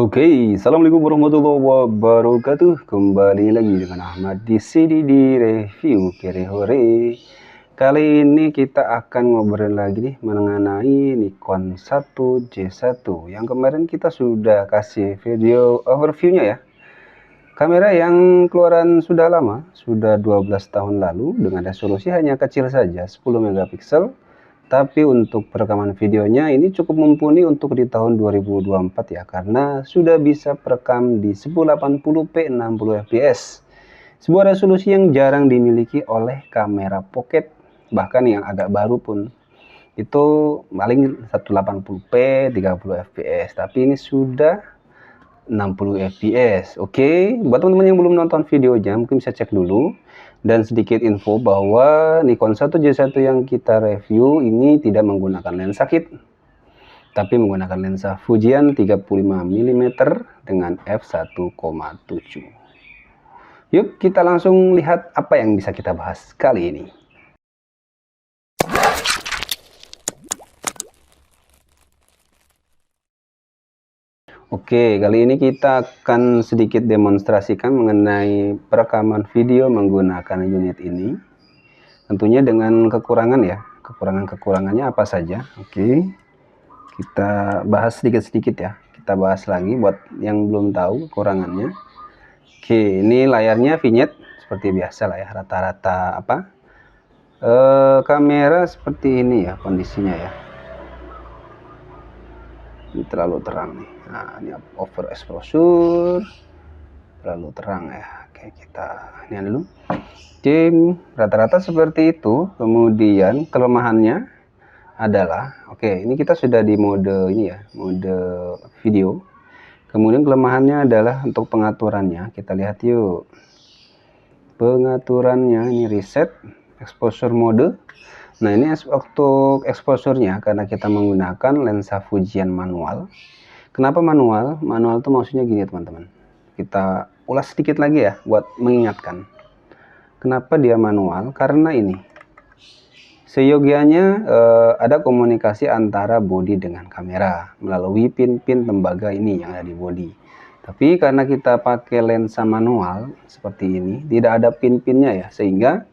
Oke, assalamualaikum warahmatullahi wabarakatuh. Kembali lagi dengan Ahmad di sini di review kere hore. Kali ini kita akan ngobrol lagi nih mengenai Nikon 1J1 yang kemarin kita sudah kasih video overviewnya ya. Kamera yang keluaran sudah lama, sudah 12 tahun lalu dengan resolusi hanya kecil saja 10 megapiksel. Tapi untuk perekaman videonya ini cukup mumpuni untuk di tahun 2024 ya, karena sudah bisa perekam di 1080p 60 fps. Sebuah resolusi yang jarang dimiliki oleh kamera pocket, bahkan yang agak baru pun itu paling 180p 30 fps, tapi ini sudah 60 fps. Oke, buat teman-teman yang belum nonton videonya mungkin bisa cek dulu. Dan sedikit info bahwa Nikon 1J1 yang kita review ini tidak menggunakan lensa kit, tapi menggunakan lensa Fujian 35 mm dengan f1.7. Yuk kita langsung lihat apa yang bisa kita bahas kali ini. Oke, kali ini kita akan sedikit demonstrasikan mengenai perekaman video menggunakan unit ini. Tentunya dengan kekurangan ya. Kekurangannya apa saja? Oke, kita bahas sedikit-sedikit ya. Kita bahas lagi buat yang belum tahu kekurangannya. Oke, ini layarnya vignette seperti biasa lah ya. Rata-rata kamera seperti ini ya kondisinya ya. Ini terlalu terang nih. Nah, ini overexposure, terlalu terang ya. Oke, kita ini dulu. Oke, rata-rata seperti itu. Kemudian kelemahannya adalah, oke, ini kita sudah di mode ini ya, mode video. Kemudian kelemahannya adalah untuk pengaturannya. Kita lihat yuk. Pengaturannya ini reset exposure mode. Nah, ini untuk exposure-nya karena kita menggunakan lensa Fujian manual. Kenapa manual? Manual itu maksudnya gini teman-teman. Kita ulas sedikit lagi ya buat mengingatkan. Kenapa dia manual? Karena ini. Seyogianya ada komunikasi antara bodi dengan kamera melalui pin-pin tembaga ini yang ada di bodi. Tapi karena kita pakai lensa manual seperti ini, tidak ada pin-pinnya ya, sehingga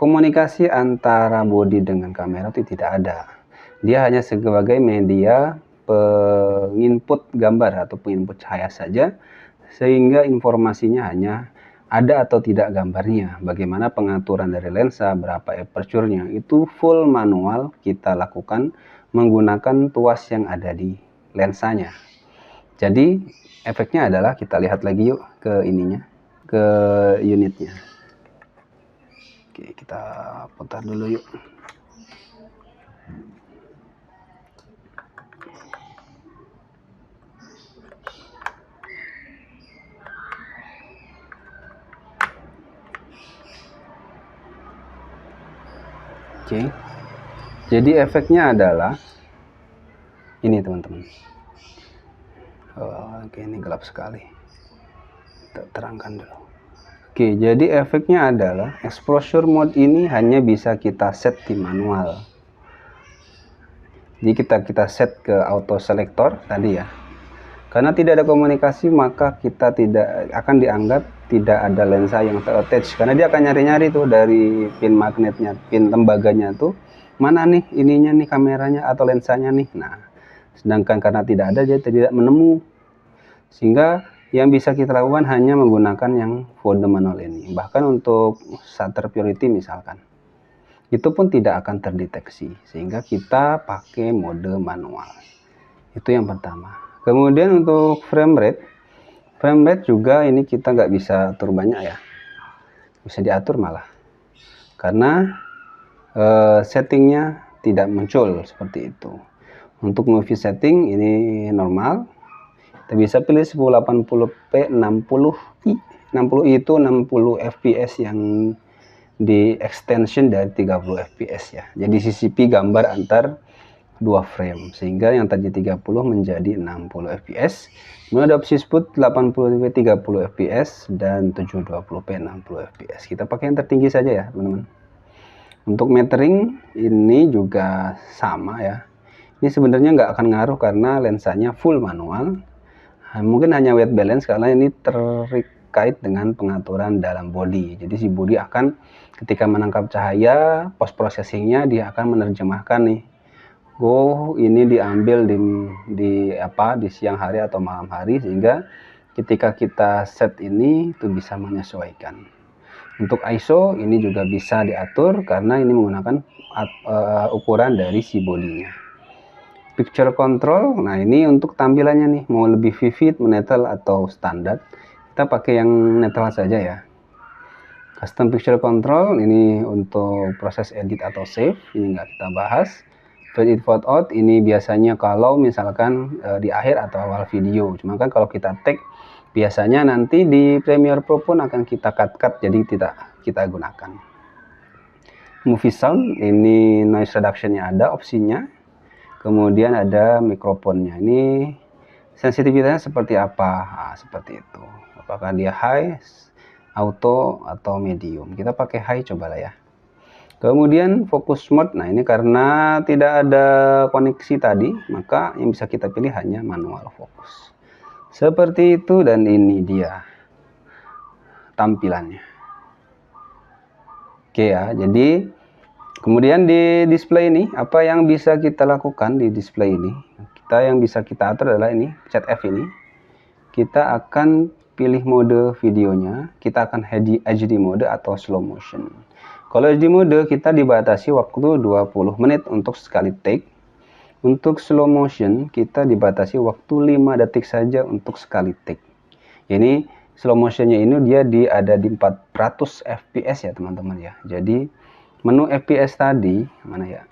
komunikasi antara bodi dengan kamera itu tidak ada. Dia hanya sebagai media penginput gambar atau penginput cahaya saja, sehingga informasinya hanya ada atau tidak gambarnya. Bagaimana pengaturan dari lensa, berapa aperture-nya, itu full manual kita lakukan menggunakan tuas yang ada di lensanya. Jadi efeknya adalah, kita lihat lagi yuk ke ininya, ke unitnya. Oke, kita putar dulu yuk. Oke, jadi efeknya adalah ini teman-teman. Oke, ini gelap sekali. Kita terangkan dulu. Oke, jadi efeknya adalah exposure mode ini hanya bisa kita set di manual. Jadi kita set ke auto selector tadi ya. Karena tidak ada komunikasi, maka kita tidak akan dianggap tidak ada lensa yang ter-attach. Karena dia akan nyari-nyari tuh dari pin magnetnya, pin tembaganya tuh, mana nih ininya nih kameranya atau lensanya nih. Nah, sedangkan karena tidak ada, dia tidak menemu. Sehingga yang bisa kita lakukan hanya menggunakan yang mode manual ini. Bahkan untuk shutter priority misalkan, itu pun tidak akan terdeteksi. Sehingga kita pakai mode manual. Itu yang pertama. Kemudian untuk frame rate juga ini kita nggak bisa atur banyak ya, bisa diatur malah, karena settingnya tidak muncul seperti itu. Untuk movie setting ini normal, kita bisa pilih 1080p 60i, 60i itu 60 fps yang di extension dari 30 fps ya, jadi CCP gambar antar dua frame, sehingga yang tadi 30 menjadi 60 fps. Kemudian ada opsi spot 80p 30 fps dan 720p 60 fps. Kita pakai yang tertinggi saja ya teman-teman. Untuk metering ini juga sama ya. Ini sebenarnya nggak akan ngaruh karena lensanya full manual, Mungkin hanya white balance karena ini terkait dengan pengaturan dalam body. Jadi si body akan ketika menangkap cahaya, post processingnya dia akan menerjemahkan nih, oh ini diambil di siang hari atau malam hari, sehingga ketika kita set ini itu bisa menyesuaikan. Untuk ISO ini juga bisa diatur karena ini menggunakan ukuran dari si bodinya. Picture control, nah ini untuk tampilannya nih, mau lebih vivid, netral atau standar. Kita pakai yang netral saja ya. Custom picture control ini untuk proses edit atau save, ini nggak kita bahas. Fade in fade out ini biasanya kalau misalkan di akhir atau awal video. Cuma kan kalau kita tag biasanya nanti di Premiere Pro pun akan kita cut, jadi tidak kita gunakan. Movie sound ini noise reduction-nya ada opsinya. Kemudian ada mikrofonnya. Ini sensitivitasnya seperti apa? Nah, seperti itu. Apakah dia high, auto atau medium? Kita pakai high cobalah ya. Kemudian focus mode, nah ini karena tidak ada koneksi tadi, maka yang bisa kita pilih hanya manual fokus. Seperti itu, dan ini dia tampilannya. Oke ya, jadi kemudian di display ini, apa yang bisa kita lakukan di display ini? Yang bisa kita atur adalah ini, pencet F ini. Kita akan pilih mode videonya, kita akan HD mode atau slow motion. Kalau HD mode kita dibatasi waktu 20 menit untuk sekali take. Untuk slow motion kita dibatasi waktu 5 detik saja untuk sekali take. Ini slow motionnya ini dia ada di 400 fps ya teman-teman ya. Jadi menu fps tadi mana ya,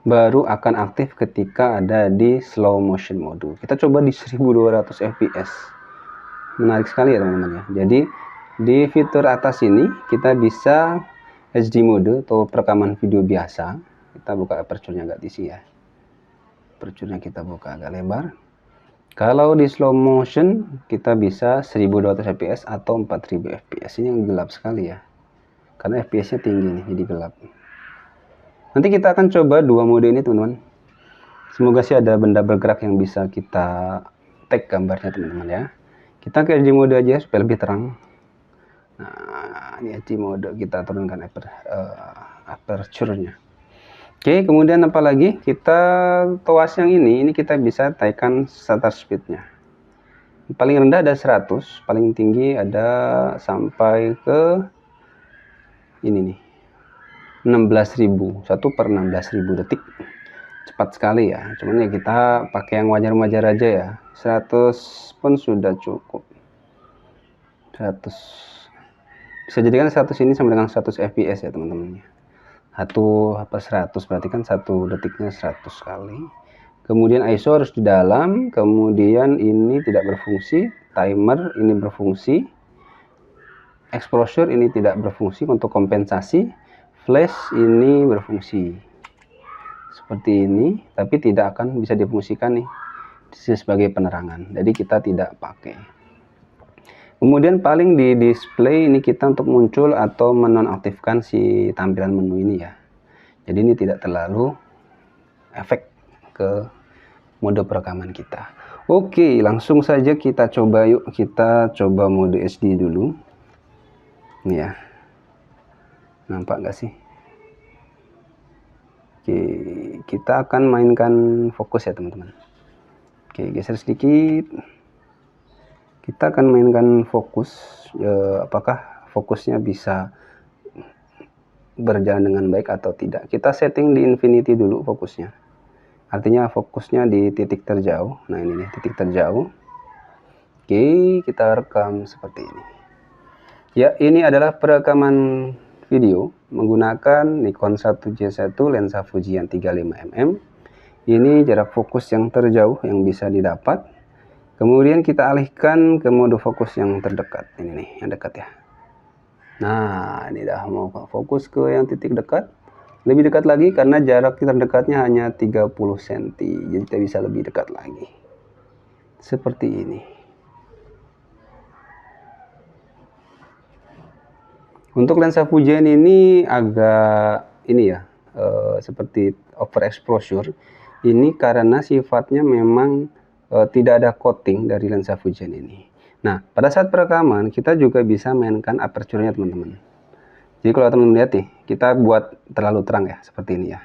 baru akan aktif ketika ada di slow motion mode. Kita coba di 1200 fps. Menarik sekali ya teman-teman ya. Jadi di fitur atas ini kita bisa HD mode atau perekaman video biasa. Kita buka aperture-nya agak diisi ya. Aperture-nya kita buka agak lebar. Kalau di slow motion kita bisa 1200 fps atau 4000 fps. Ini yang gelap sekali ya. Karena fps-nya tinggi nih, jadi gelap. Nanti kita akan coba dua mode ini teman-teman. Semoga sih ada benda bergerak yang bisa kita tag gambarnya teman-teman ya. Kita ke HD mode aja supaya lebih terang. Nah, ini HD mode, kita turunkan aperture-nya. Oke, kemudian apa lagi? Kita tuas yang ini kita bisa tekan shutter speed-nya. Paling rendah ada 100, paling tinggi ada sampai ke ini nih, 16.000, 1/16.000 detik. Cepat sekali ya, cuman ya kita pakai yang wajar-wajar aja ya. 100 pun sudah cukup. 100 bisa jadikan 100 ini sama dengan 100 fps ya teman-teman. 1/100 berarti kan 1 detiknya 100 kali. Kemudian ISO harus di dalam, kemudian ini tidak berfungsi, timer ini berfungsi, exposure ini tidak berfungsi untuk kompensasi, flash ini berfungsi seperti ini, tapi tidak akan bisa difungsikan nih sebagai penerangan, jadi kita tidak pakai. Kemudian paling di display ini kita untuk muncul atau menonaktifkan si tampilan menu ini ya. Jadi ini tidak terlalu efek ke mode perekaman kita. Oke, langsung saja kita coba yuk. Kita coba mode HD dulu. Ini ya. Nampak nggak sih? Oke, kita akan mainkan fokus ya teman-teman. Oke, geser sedikit. Kita akan mainkan fokus, apakah fokusnya bisa berjalan dengan baik atau tidak. Kita setting di infinity dulu fokusnya, artinya fokusnya di titik terjauh. Nah ini nih titik terjauh. Oke, kita rekam seperti ini ya. Ini adalah perekaman video menggunakan Nikon 1J1 lensa Fuji yang 35mm. Ini jarak fokus yang terjauh yang bisa didapat. Kemudian kita alihkan ke mode fokus yang terdekat. Ini nih, yang dekat ya. Nah, ini dah mau fokus ke yang titik dekat. Lebih dekat lagi karena jarak terdekatnya hanya 30 cm. Jadi kita bisa lebih dekat lagi. Seperti ini. Untuk lensa Fujian ini agak ini ya, seperti overexposure. Ini karena sifatnya memang tidak ada coating dari lensa Fujian ini. Nah, pada saat perekaman kita juga bisa mainkan aperture-nya teman-teman. Jadi kalau teman-teman lihat nih, kita buat terlalu terang ya, seperti ini ya.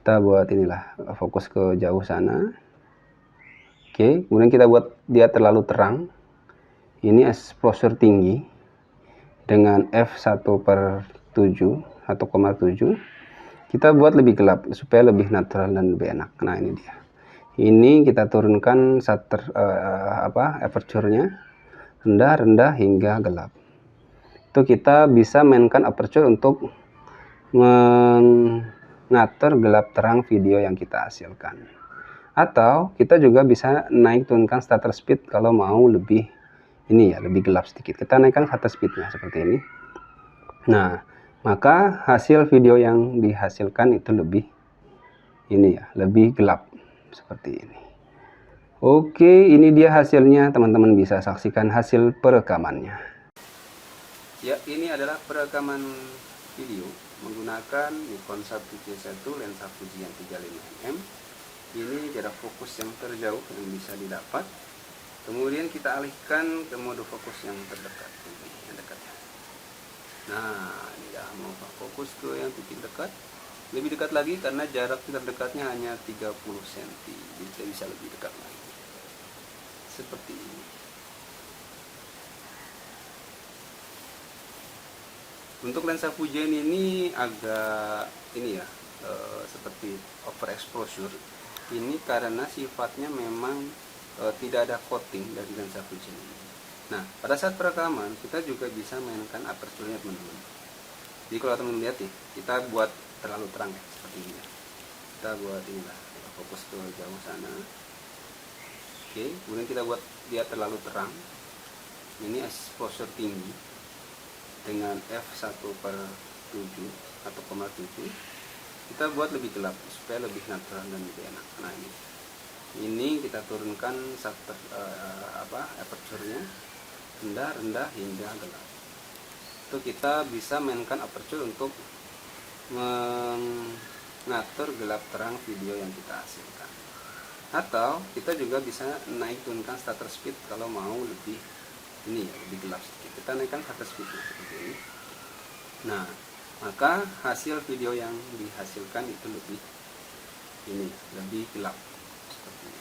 Kita buat inilah, fokus ke jauh sana. Oke, kemudian kita buat dia terlalu terang. Ini exposure tinggi dengan f1/7, 1,7. Kita buat lebih gelap supaya lebih natural dan lebih enak. Nah, ini dia. Ini kita turunkan aperture-nya rendah hingga gelap. Itu kita bisa mainkan aperture untuk mengatur gelap terang video yang kita hasilkan. Atau kita juga bisa naik turunkan shutter speed kalau mau lebih lebih gelap sedikit. Kita naikkan shutter speednya seperti ini. Nah, maka hasil video yang dihasilkan itu lebih lebih gelap seperti ini. Oke, ini dia hasilnya. Teman-teman bisa saksikan hasil perekamannya. Ya, ini adalah perekaman video menggunakan Nikon 1C1 lensa Fujian 35mm. Ini jarak fokus yang terjauh yang bisa didapat. Kemudian kita alihkan ke mode fokus yang terdekat, yang dekat. Nah, ini dah mau fokus ke yang titik dekat. Lebih dekat lagi karena jarak terdekatnya hanya 30 cm. Jadi kita bisa lebih dekat lagi. Seperti ini. Untuk lensa Fujian ini agak seperti overexposure. Ini karena sifatnya memang tidak ada coating dari lensa Fujian ini. Nah, pada saat perekaman kita juga bisa mainkan aperture-nya teman-teman. Jadi kalau teman-teman lihat nih, kita buat terlalu terang ya, seperti ini. Kita buat fokus ke jauh sana. Oke, kemudian kita buat dia terlalu terang. Ini exposure tinggi dengan f1/7, 1,7. Kita buat lebih gelap supaya lebih natural dan lebih enak. Nah, ini kita turunkan aperture-nya rendah hingga gelap. Itu kita bisa mainkan aperture untuk mengatur gelap terang video yang kita hasilkan. Atau kita juga bisa naik turunkan shutter speed kalau mau lebih lebih gelap sedikit. Kita naikkan shutter speed seperti ini. Nah, maka hasil video yang dihasilkan itu lebih gelap seperti ini.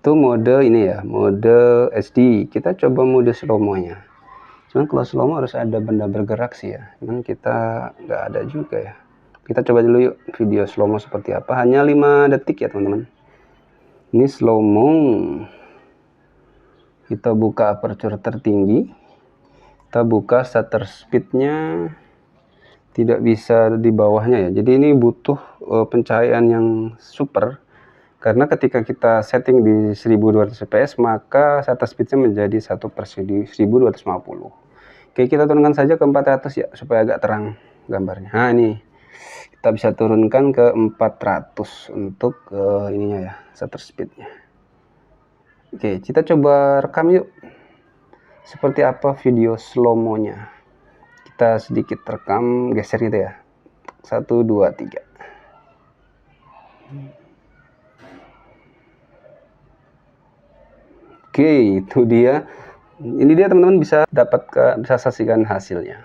Itu mode mode SD. Kita coba mode slow-mo-nya. Cuman kalau slow-mo harus ada benda bergerak sih ya. Cuman kita nggak ada juga ya. Kita coba dulu yuk video slow-mo seperti apa. Hanya 5 detik ya teman-teman. Ini slow-mo. Kita buka aperture tertinggi. Kita buka shutter speed-nya. Tidak bisa di bawahnya ya. Jadi ini butuh pencahayaan yang super. Karena ketika kita setting di 1200 fps maka shutter speednya menjadi 1/1250. Oke, kita turunkan saja ke 400 ya supaya agak terang gambarnya. Nah, ini kita bisa turunkan ke 400 untuk shutter speednya. Oke, kita coba rekam yuk seperti apa video slow-mo-nya. Kita sedikit rekam, geser gitu ya. 1, 2, 3. Oke, itu dia. Ini dia teman-teman bisa saksikan hasilnya.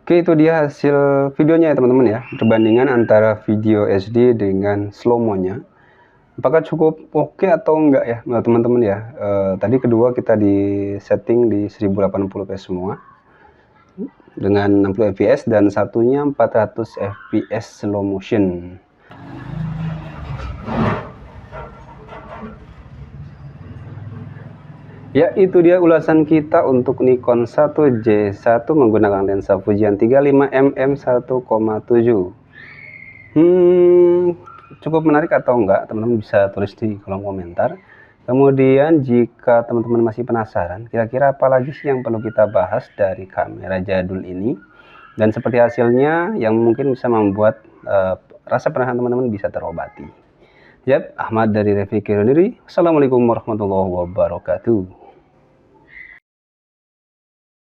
Oke, itu dia hasil videonya ya teman-teman ya. Perbandingan antara video SD dengan slow-mo-nya. Apakah cukup oke atau enggak ya teman-teman ya. Tadi kedua kita di setting di 1080p semua dengan 60 fps dan satunya 400 fps slow motion. Ya, itu dia ulasan kita untuk Nikon 1C1 menggunakan lensa Fujian 35mm 1,7. Cukup menarik atau enggak? Teman-teman bisa tulis di kolom komentar. Kemudian jika teman-teman masih penasaran, kira-kira apa lagi sih yang perlu kita bahas dari kamera jadul ini? Dan seperti hasilnya yang mungkin bisa membuat rasa penasaran teman-teman bisa terobati. Yap, Ahmad dari Review Uniri. Assalamualaikum warahmatullahi wabarakatuh.